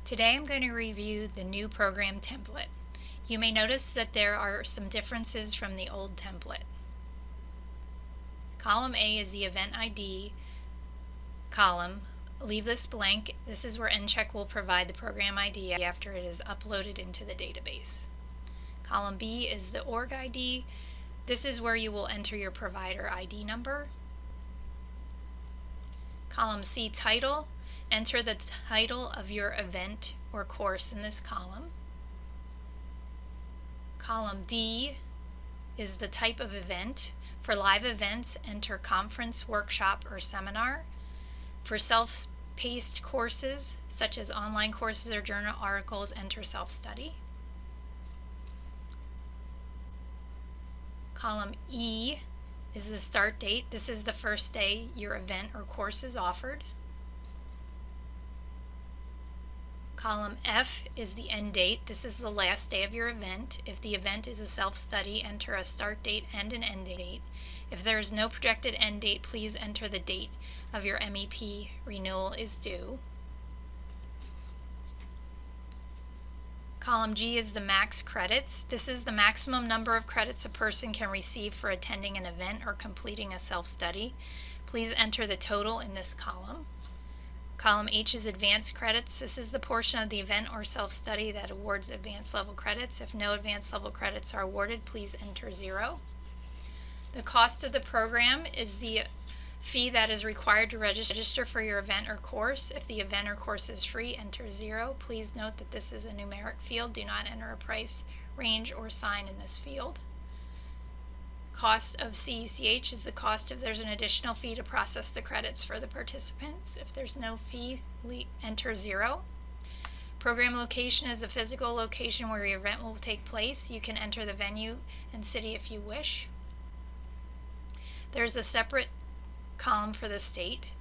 Today I'm going to review the new program template. You may notice that there are some differences from the old template. Column A is the event ID column. Leave this blank. This is where NCHEC will provide the program ID after it is uploaded into the database. Column B is the org ID. This is where you will enter your provider ID number. Column C, title. Enter the title of your event or course in this column. Column D is the type of event. For live events, enter conference, workshop, or seminar. For self-paced courses, such as online courses or journal articles, enter self-study. Column E is the start date. This is the first day your event or course is offered. Column F is the end date. This is the last day of your event. If the event is a self-study, enter a start date and an end date. If there is no projected end date, please enter the date of your MEP renewal is due. Column G is the max credits. This is the maximum number of credits a person can receive for attending an event or completing a self-study. Please enter the total in this column. Column H is advanced credits. This is the portion of the event or self-study that awards advanced level credits. If no advanced level credits are awarded, please enter 0. The cost of the program is the fee that is required to register for your event or course. If the event or course is free, enter 0. Please note that this is a numeric field. Do not enter a price, range, or sign in this field. Cost of CECH is the cost if there's an additional fee to process the credits for the participants. If there's no fee, enter 0. Program location is the physical location where your event will take place. You can enter the venue and city if you wish. There's a separate column for the state.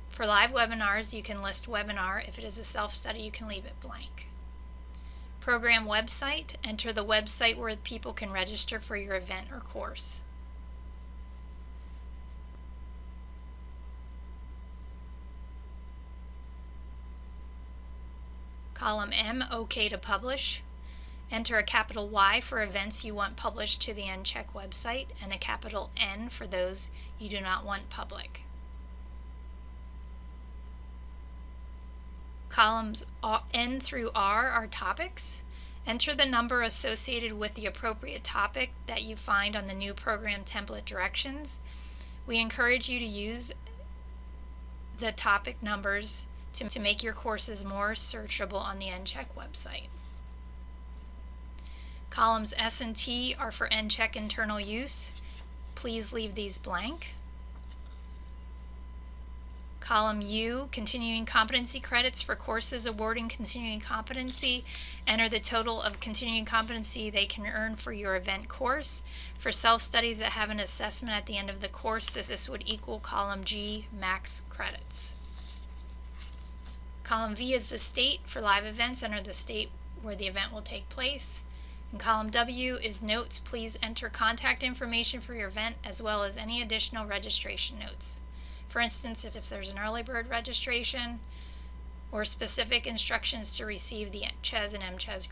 For live webinars, you can list webinar. If it is a self-study, you can leave it blank. Program website, enter the website where people can register for your event or course. Column M, OK to publish. Enter a capital Y for events you want published to the NCHEC website and a capital N for those you do not want public. Columns N through R are topics. Enter the number associated with the appropriate topic that you find on the new program template directions. We encourage you to use the topic numbers to make your courses more searchable on the NCHEC website. Columns S and T are for NCHEC internal use. Please leave these blank. Column U, continuing competency credits for courses awarding continuing competency. Enter the total of continuing competency they can earn for your event course. For self-studies that have an assessment at the end of the course, this would equal column G, max credits. Column V is the state. For live events, enter the state where the event will take place. And column W is notes. Please enter contact information for your event as well as any additional registration notes. For instance, if there's an early bird registration or specific instructions to receive the CHES and MCHES